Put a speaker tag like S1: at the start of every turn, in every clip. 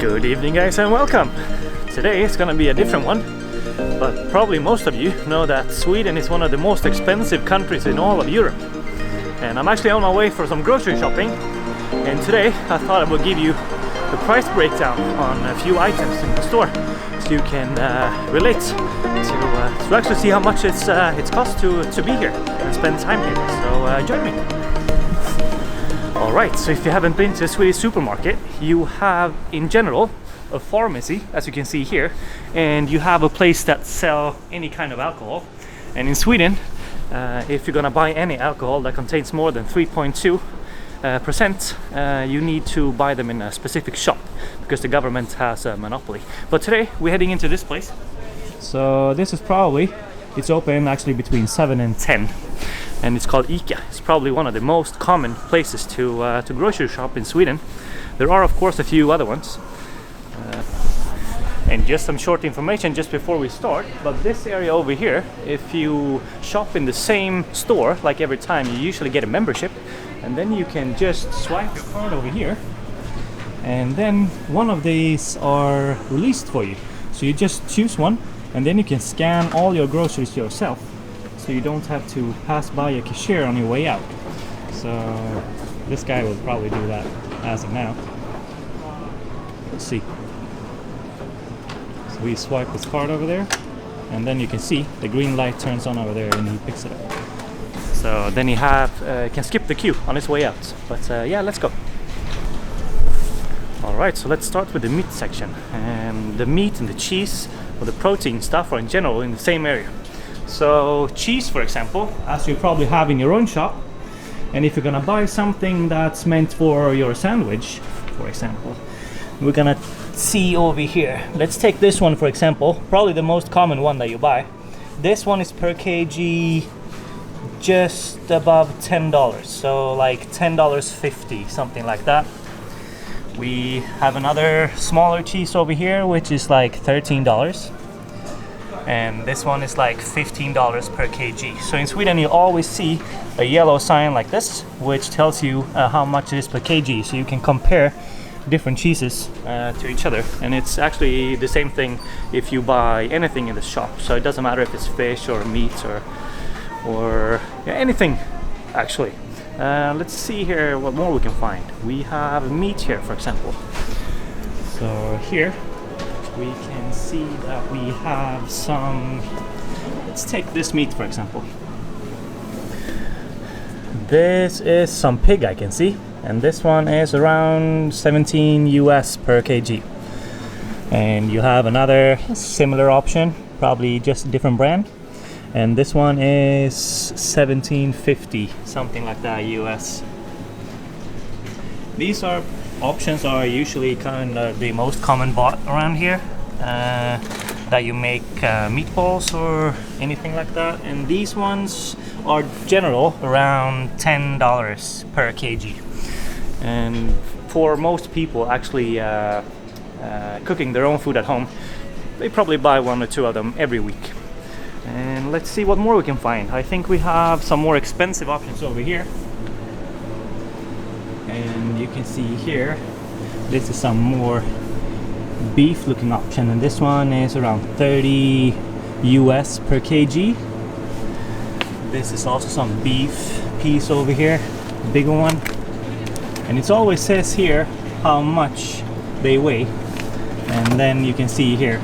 S1: Good evening guys and welcome! Today it's gonna be a different one, but probably most of you know that Sweden is one of the most expensive countries in all of Europe. And I'm actually on my way for some grocery shopping, and today I thought I would give you the price breakdown on a few items in the store so you can relate to actually see how much it's cost to be here and spend time here. So join me! Alright, so if you haven't been to a Swedish supermarket, you have in general a pharmacy, as you can see here, and you have a place that sells any kind of alcohol. And in Sweden, if you're gonna buy any alcohol that contains more than 3.2%, you need to buy them in a specific shop because the government has a monopoly. But today we're heading into this place. So this is it's open actually between 7 and 10. And it's called ICA. It's probably one of the most common places to grocery shop in Sweden. There are of course a few other ones. And just some short information just before we start, but this area over here, if you shop in the same store like every time, you usually get a membership, and then you can just swipe your card over here and then one of these are released for you. So you just choose one and then you can scan all your groceries yourself. So you don't have to pass by a cashier on your way out. So this guy will probably do that as of now. Let's see. So we swipe his card over there, and then you can see the green light turns on over there and he picks it up. So then he can skip the queue on his way out. But yeah, let's go. Alright, so let's start with the meat section. The meat and the cheese, or the protein stuff, are in general in the same area. So cheese, for example, as you probably have in your own shop, and if you're gonna buy something that's meant for your sandwich, for example, we're gonna see over here. Let's take this one for example, probably the most common one that you buy. This one is per kg just above $10, so like $10.50, something like that. We have another smaller cheese over here which is like $13. And this one is like $15 per kg. So in Sweden you always see a yellow sign like this, which tells you how much it is per kg, so you can compare different cheeses to each other. And it's actually the same thing if you buy anything in the shop, so it doesn't matter if it's fish or meat or anything actually. Let's see here what more we can find. We have meat here, for example. So here we can see that we have some. Let's take this meat for example. This is some pig, I can see, and this one is around 17 US per kg. And you have another similar option, probably just a different brand, and this one is 17.50, something like that, US. These options are usually kind of the most common bought around here, that you make meatballs or anything like that, and these ones are general around $10 per kg. And for most people actually cooking their own food at home, they probably buy one or two of them every week. And let's see what more we can find. I think we have some more expensive options over here. And you can see here, this is some more beef looking option, and this one is around 30 US per kg. This is also some beef piece over here, bigger one, and it always says here how much they weigh, and then you can see here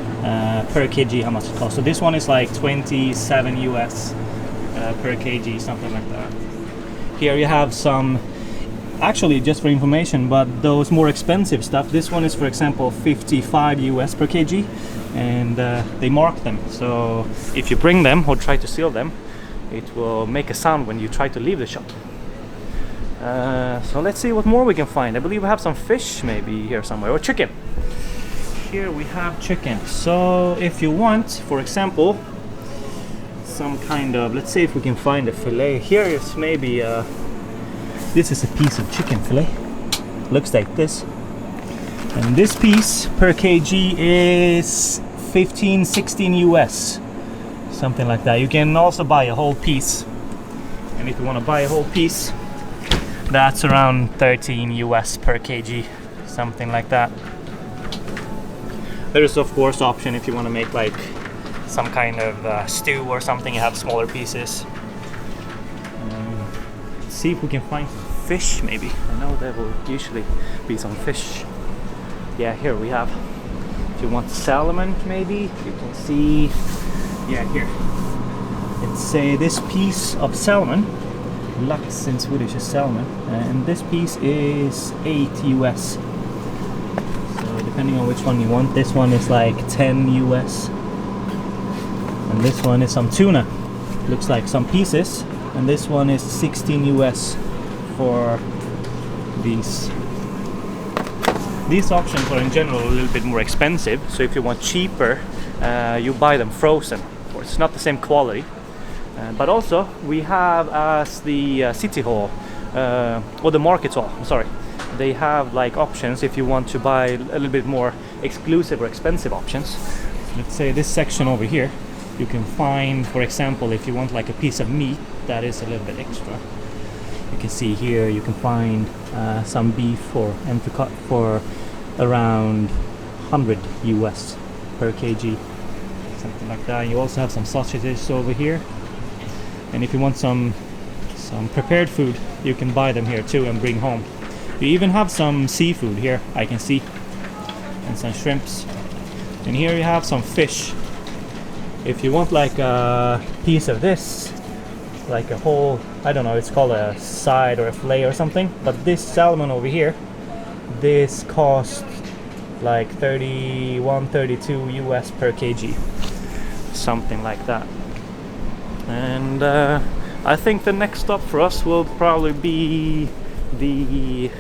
S1: per kg how much it costs. So this one is like 27 US per kg, something like that. Here you have some, actually just for information, but those more expensive stuff, this one is for example 55 US per kg, and they mark them, so if you bring them or try to steal them, it will make a sound when you try to leave the shop. So let's see what more we can find. I believe we have some fish maybe here somewhere, or chicken. Here we have chicken. So if you want, for example, some kind of, let's see if we can find a fillet. Here is maybe this is a piece of chicken fillet, looks like this, and this piece per kg is 15-16 US, something like that. You can also buy a whole piece, and if you want to buy a whole piece, that's around 13 US per kg, something like that. There is of course option if you want to make like some kind of stew or something, you have smaller pieces. Let's see if we can find some fish maybe. I know there will usually be some fish. Yeah, here we have. If you want salmon maybe, you can see, yeah, here. Let's say this piece of salmon, lax in Swedish is salmon, and this piece is 8 US. So depending on which one you want, this one is like 10 US. And this one is some tuna. Looks like some pieces. And this one is 16 US for these. These options are in general a little bit more expensive, so if you want cheaper, you buy them frozen. Of course, it's not the same quality. But also, we have as the city hall, or the market hall, I'm sorry. They have like options if you want to buy a little bit more exclusive or expensive options. Let's say this section over here, you can find, for example, if you want like a piece of meat that is a little bit extra. You can see here you can find some beef or entrecôte for around 100 US per kg, something like that. You also have some sausages over here, and if you want some prepared food, you can buy them here too and bring home. You even have some seafood here, I can see, and some shrimps. And here you have some fish. If you want like a piece of this, like a whole, I don't know, it's called a side or a fillet or something, but this salmon over here, this cost like 31, 32 US per kg, something like that. And I think the next stop for us will probably be the,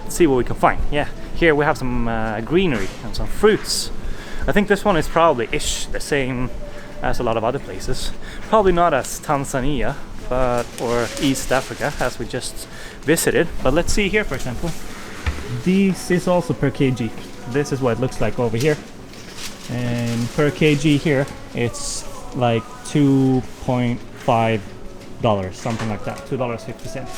S1: let's see what we can find. Yeah, here we have some greenery and some fruits. I think this one is probably the same as a lot of other places. Probably not as Tanzania, or East Africa as we just visited. But let's see here, for example. This is also per kg. This is what it looks like over here. And per kg here, it's like $2.5, something like that, $2.50.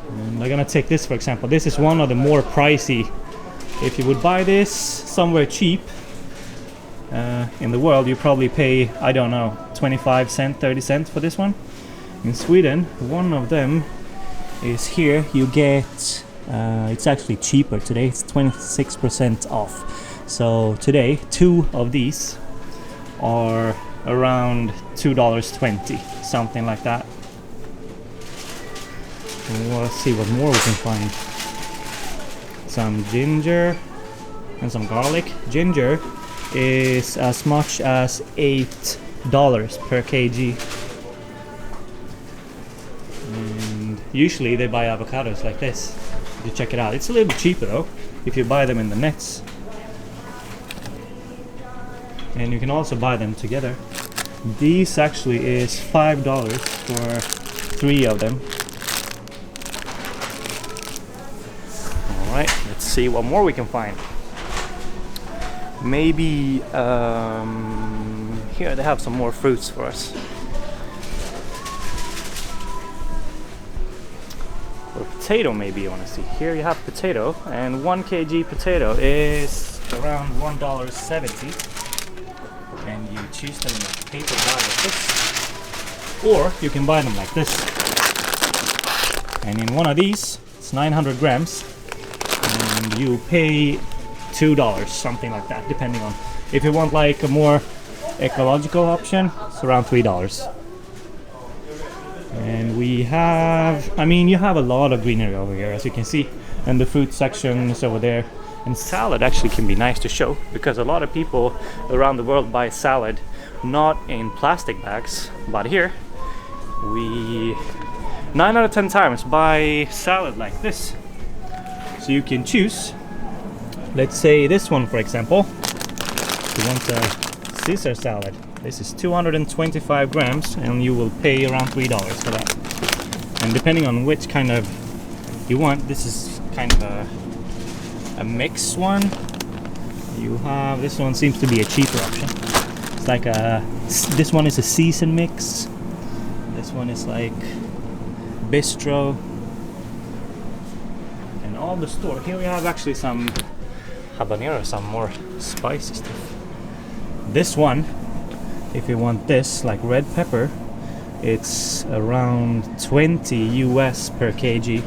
S1: And I'm gonna take this, for example. This is one of the more pricey. If you would buy this somewhere cheap in the world, you probably pay, I don't know, 25 cents, 30 cents for this one. In Sweden, one of them is here. You get, it's actually cheaper today. It's 26% off. So today, 2 of these are around $2.20, something like that. And let's see what more we can find. Some ginger and some garlic. Ginger is as much as $8 per kg. And usually they buy avocados like this. You check it out. It's a little bit cheaper though if you buy them in the nets. And you can also buy them together. These actually is $5 for 3 of them. Alright, let's see what more we can find. Maybe here they have some more fruits for us. Or potato maybe you want to see. Here you have potato, and 1 kg potato is around $1.70. And you choose them in a paper bag like this, or you can buy them like this. And in one of these, it's 900 grams, and you pay $2, something like that, depending on. If you want like a more ecological option, it's around $3. And we have, I mean, you have a lot of greenery over here, as you can see, and the fruit section is over there. And salad actually can be nice to show, because a lot of people around the world buy salad not in plastic bags, but here we 9 out of 10 times buy salad like this. So you can choose, let's say this one for example. You want a Caesar salad. This is 225 grams and you will pay around $3 for that. And depending on which kind of you want, this is kind of a mixed one. You have, this one seems to be a cheaper option. It's like this one is a season mix. This one is like bistro. And all the store, here we have actually some habanero, some more spicy stuff. This one, if you want this, like red pepper, it's around 20 US per kg.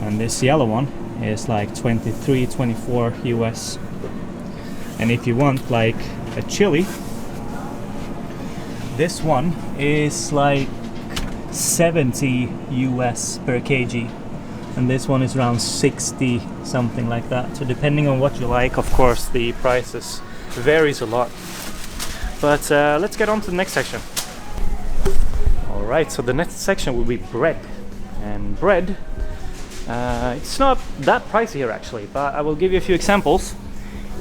S1: And this yellow one is like 23, 24 US. And if you want like a chili, this one is like 70 US per kg. And this one is around 60, something like that. So depending on what you like, of course, the prices varies a lot. But let's get on to the next section. Alright, so the next section will be bread. And bread, it's not that pricey here actually, but I will give you a few examples.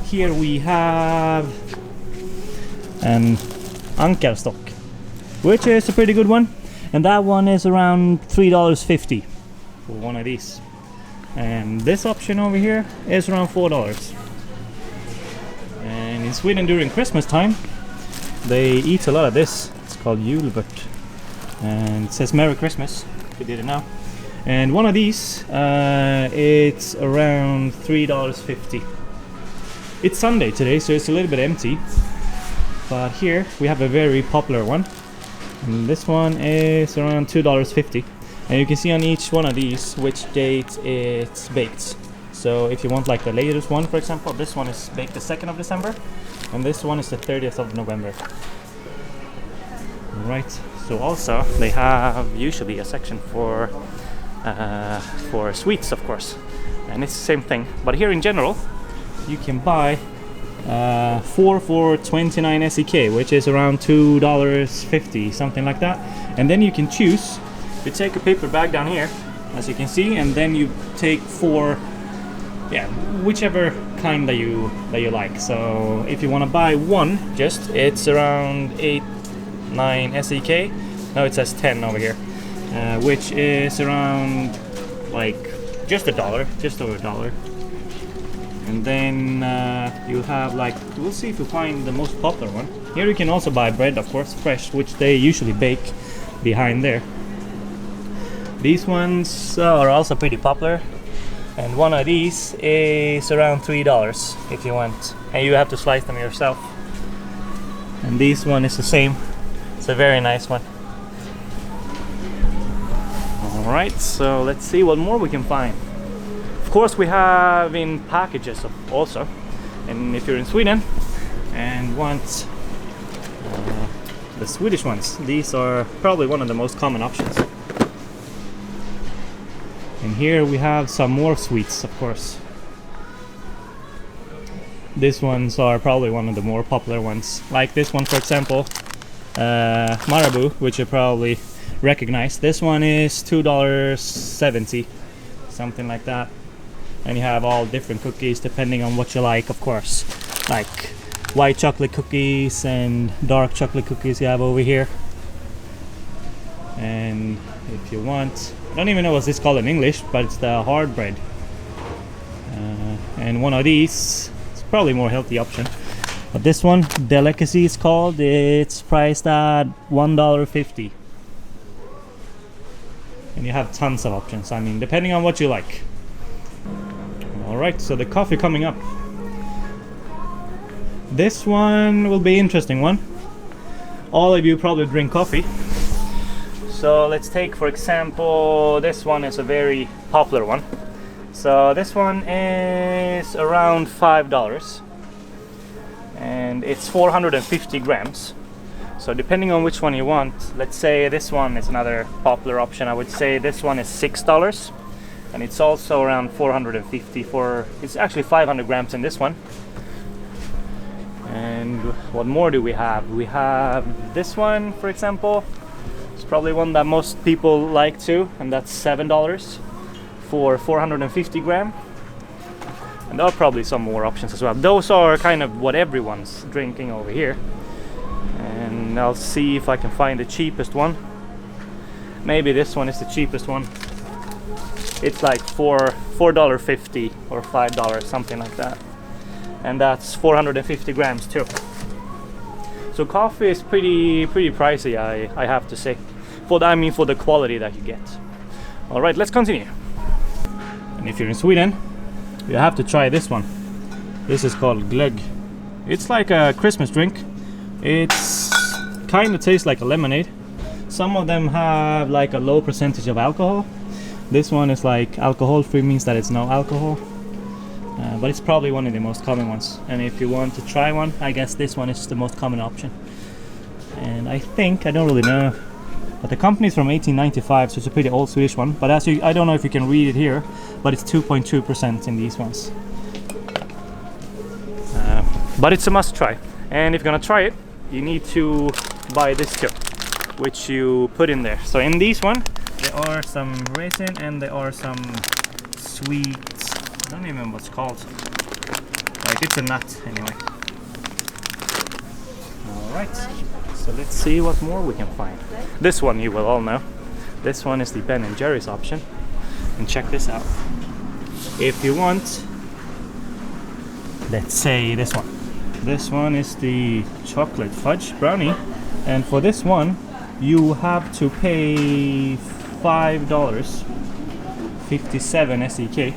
S1: Here we have an Ankarstock, which is a pretty good one. And that one is around $3.50 for one of these. And this option over here is around $4. And in Sweden during Christmas time, they eat a lot of this. It's called julbert. And it says Merry Christmas, if you didn't know. And one of these, it's around $3.50. It's Sunday today, so it's a little bit empty. But here we have a very popular one. And this one is around $2.50. And you can see on each one of these which date it's baked. So if you want like the latest one, for example, this one is baked the 2nd of December. And this one is the 30th of November. Right. So also they have usually a section for sweets, of course. And it's the same thing. But here in general, you can buy 4 for 29 SEK, which is around $2.50, something like that. And then you can choose. You take a paper bag down here, as you can see, and then you take 4, whichever kind that you like. So if you want to buy one, it's around 8-9 SEK. No, it says 10 over here, which is around like just $1, just over $1. And then you have like, we'll see if you find the most popular one. Here you can also buy bread, of course, fresh, which they usually bake behind there. These ones are also pretty popular, and one of these is around $3 if you want, and you have to slice them yourself. And this one is the same. It's a very nice one. Alright, so let's see what more we can find. Of course we have in packages also, and if you're in Sweden and want the Swedish ones, these are probably one of the most common options. And here we have some more sweets, of course. These ones are probably one of the more popular ones. Like this one, for example, Marabou, which you probably recognize. This one is $2.70, something like that. And you have all different cookies depending on what you like, of course. Like white chocolate cookies and dark chocolate cookies you have over here. And if you want, I don't even know what this called in English, but it's the hard bread. And one of these, it's probably a more healthy option. But this one, Delicacy is called, it's priced at $1.50. And you have tons of options, I mean, depending on what you like. Alright, so the coffee coming up. This one will be an interesting one. All of you probably drink coffee. So let's take, for example, this one is a very popular one. So this one is around $5. And it's 450 grams. So depending on which one you want, let's say this one is another popular option. I would say this one is $6. And it's also around 450 for, it's actually 500 grams in this one. And what more do we have? We have this one, for example. It's probably one that most people like too, and that's $7 for 450 gram. And there are probably some more options as well. Those are kind of what everyone's drinking over here. And I'll see if I can find the cheapest one. Maybe this one is the cheapest one. It's like $4.50 or $5, something like that. And that's 450 grams too. So coffee is pretty pricey, I have to say. For the quality that you get. All right, let's continue. And if you're in Sweden, you have to try this one. This is called glögg. It's like a Christmas drink. It's kind of tastes like a lemonade. Some of them have like a low percentage of alcohol. This one is like alcohol free, means that it's no alcohol. But it's probably one of the most common ones. And if you want to try one, I guess this one is the most common option. And I think, I don't really know, but the company is from 1895, so it's a pretty old Swedish one. But as you, I don't know if you can read it here, but it's 2.2% in these ones. But it's a must try. And if you're gonna try it, you need to buy this too, which you put in there. So in this one, there are some raisin and there are some sweet, I don't even know what's called. Like, it's a nut anyway. Alright, so let's see what more we can find. This one you will all know. This one is the Ben & Jerry's option. And check this out. If you want, let's say this one. This one is the chocolate fudge brownie. And for this one, you have to pay $5.57 SEK.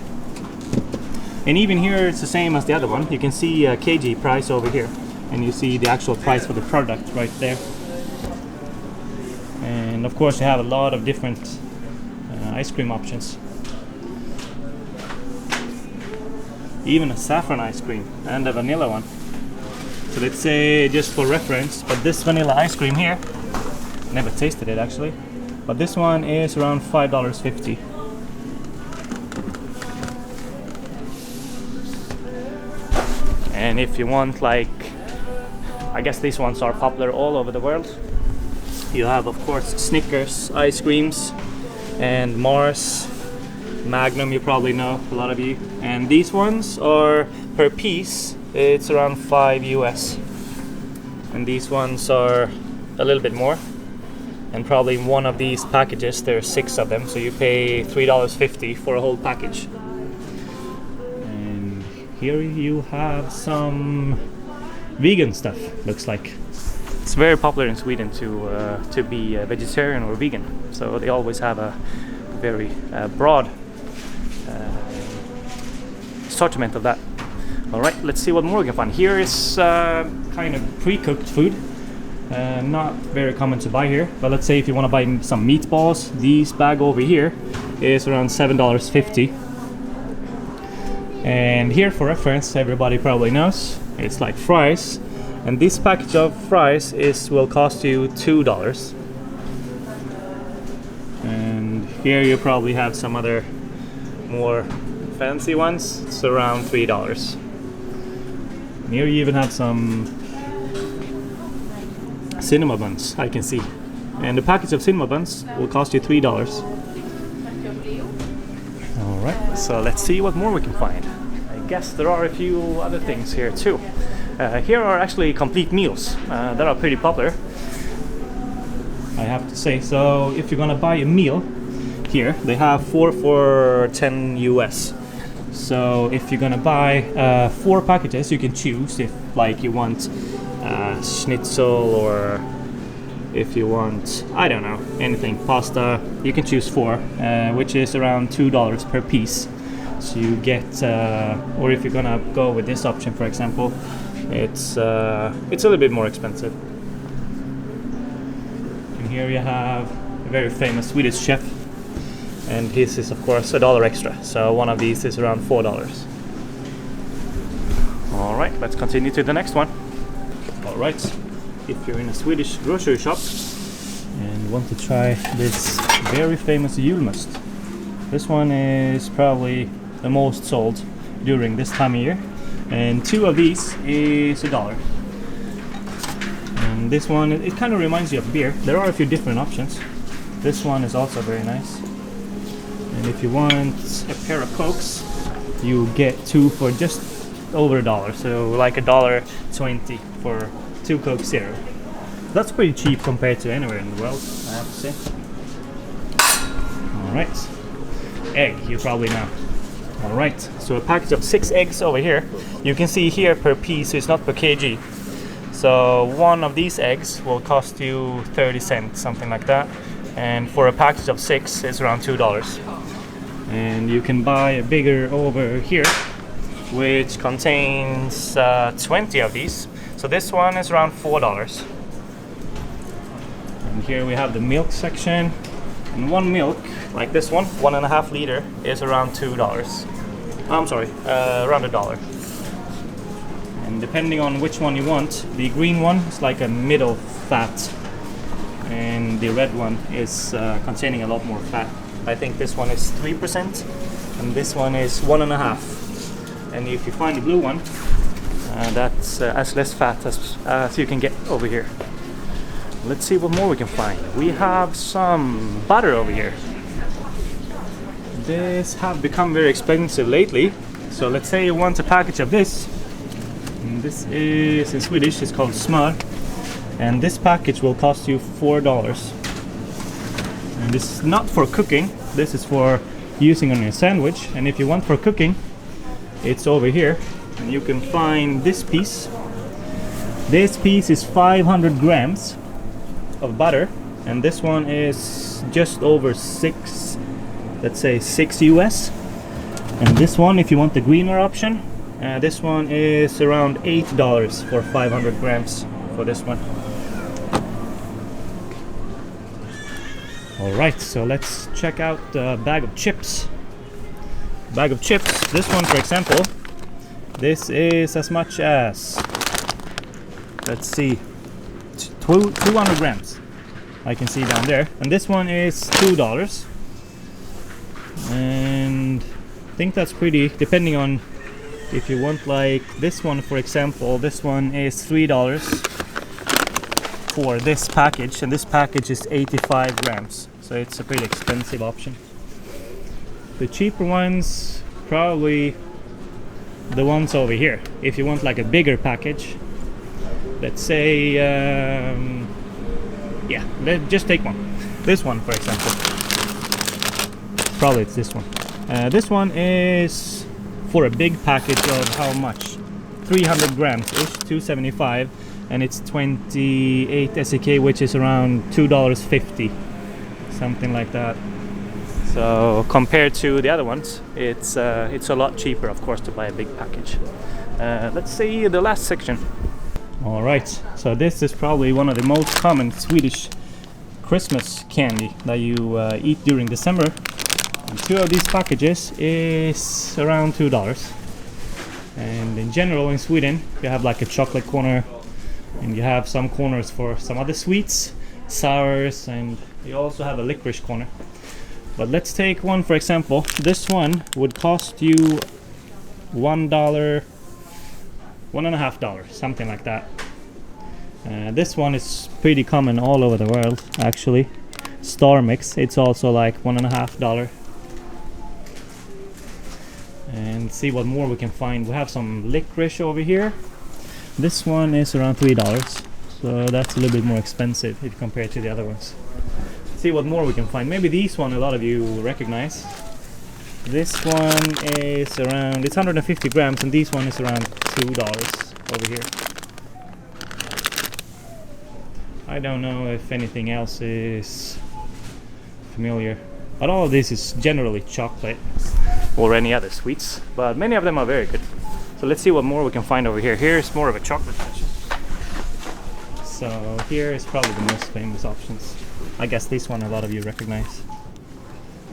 S1: And even here it's the same as the other one. You can see a kg price over here, and you see the actual price for the product right there. And of course you have a lot of different ice cream options. Even a saffron ice cream and a vanilla one. So let's say, just for reference, but this vanilla ice cream here, never tasted it actually, but this one is around $5.50. And if you want, like, I guess these ones are popular all over the world. You have, of course, Snickers ice creams and Mars, Magnum, you probably know, a lot of you. And these ones are per piece, it's around 5 US. And these ones are a little bit more. And probably in one of these packages there are 6 of them, so you pay $3.50 for a whole package. And here you have some vegan stuff, looks like. It's very popular in Sweden to be a vegetarian or vegan, so they always have a very broad assortment of that. Alright, let's see what more we can find. Here is kind of pre-cooked food. Not very common to buy here, but let's say if you want to buy some meatballs, this bag over here is around $7.50. And here, for reference, everybody probably knows, it's like fries, and this package of fries will cost you $2. And here you probably have some other more fancy ones, it's around $3. And here you even have some cinema buns, I can see. And the package of cinema buns will cost you $3. Alright, so let's see what more we can find. I guess there are a few other things here too. Here are actually complete meals that are pretty popular, I have to say. So if you're gonna buy a meal here, they have 4 for 10 US. So if you're gonna buy 4 packages, you can choose if, like, you want schnitzel, or if you want, I don't know, anything, pasta, you can choose 4, which is around $2 per piece. So you get, or if you're gonna go with this option, for example, it's a little bit more expensive. And here you have a very famous Swedish chef, and this is of course $1 extra, so one of these is around $4. Alright, let's continue to the next one. Alright, if you're in a Swedish grocery shop and want to try this very famous julmust, this one is probably the most sold during this time of year, and 2 of these is $1. And this one, it kind of reminds you of beer. There are a few different options. This one is also very nice. And if you want a pair of Cokes, you get 2 for just over $1, so like $1.20 for 2 Coke Zero. That's pretty cheap compared to anywhere in the world, I have to say. Alright, egg, you probably know. Alright, so a package of 6 eggs over here. You can see here per piece, so it's not per kg. So one of these eggs will cost you 30 cents, something like that. And for a package of 6, it's around $2. And you can buy a bigger over here. which contains 20 of these. So this one is around $4. And here we have the milk section. And one milk, like this one, 1.5 liter, is around $2. I'm sorry, around $1. And depending on which one you want, the green one is like a middle fat, and the red one is containing a lot more fat. I think this one is 3%, and this one is 1.5. And if you find the blue one, that's as less fat as you can get over here. Let's see what more we can find. We have some butter over here. This have become very expensive lately. So let's say you want a package of this. And this is in Swedish, it's called smör. And this package will cost you $4. And this is not for cooking. This is for using on your sandwich. And if you want for cooking, it's over here. And you can find this piece. This piece is 500 grams of butter, and this one is just over 6, let's say 6 US. And this one, if you want the greener option, this one is around $8 for 500 grams for this one. Alright, so let's check out the bag of chips. Bag of chips, this one for example, this is as much as, let's see, 200 grams. I can see down there. And this one is $2. And I think that's pretty, depending on if you want like this one for example, this one is $3 for this package, and this package is 85 grams. So it's a pretty expensive option. The cheaper ones, probably the ones over here. If you want like a bigger package, let's say, yeah, just take one. This one, for example. Probably it's this one. This one is for a big package of how much? 300 grams ish, $2.75, and it's 28 SEK, which is around $2.50, something like that. So compared to the other ones, it's a lot cheaper, of course, to buy a big package. Let's see the last section. Alright, so this is probably one of the most common Swedish Christmas candy that you eat during December. And 2 of these packages is around $2. And in general in Sweden, you have like a chocolate corner, and you have some corners for some other sweets, sours, and you also have a licorice corner. But let's take one for example. This one would cost you $1, $1.50, something like that. This one is pretty common all over the world, actually. Star Mix, it's also like $1.50. And see what more we can find. We have some licorice over here. This one is around $3, so that's a little bit more expensive if compared to the other ones. See what more we can find. Maybe these one a lot of you recognize. This one is around, it's 150 grams, and this one is around $2 over here. I don't know if anything else is familiar, but all of this is generally chocolate or any other sweets, but many of them are very good. So let's see what more we can find over here. Here's more of a chocolate section. So here is probably the most famous options. I guess this one a lot of you recognize.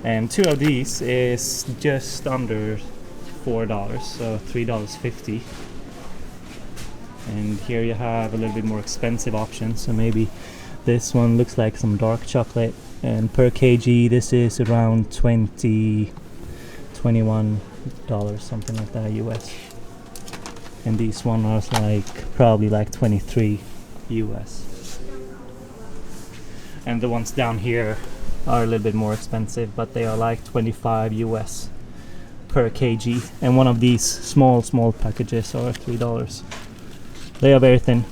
S1: And 2 of these is just under $4, so $3.50. And here you have a little bit more expensive options. So maybe this one looks like some dark chocolate, and per kg this is around $21, something like that US. And these one are like probably like 23 US. And the ones down here are a little bit more expensive, but they are like 25 US per kg. And one of these small packages are $3. They are very thin.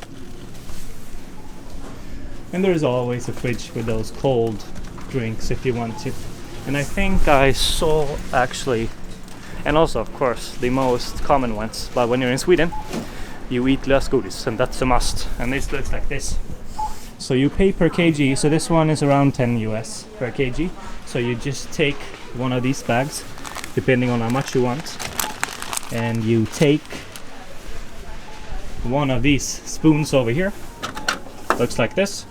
S1: And there is always a fridge with those cold drinks if you want to. And I think I saw actually, and also of course the most common ones, but when you're in Sweden you eat lösgodis, and that's a must. And this looks like this. So you pay per kg, so this one is around 10 US per kg. So you just take one of these bags, depending on how much you want, and you take one of these spoons over here, looks like this,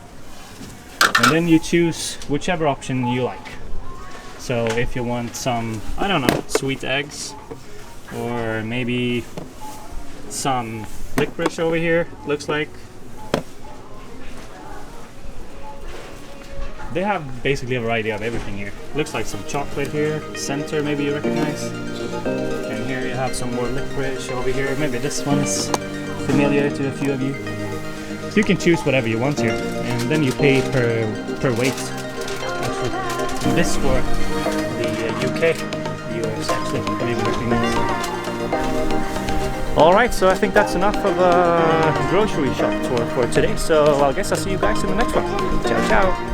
S1: and then you choose whichever option you like. So if you want some, I don't know, sweet eggs, or maybe some licorice over here, looks like. They have basically a variety of everything here. Looks like some chocolate here, center maybe you recognize. And here you have some more licorice over here. Maybe this one is familiar to a few of you. So you can choose whatever you want here, and then you pay per weight. Actually, this for the UK, the US actually, I don't even recognize. Alright, so I think that's enough of a grocery shop tour for today. So I guess I'll see you guys in the next one. Ciao, ciao!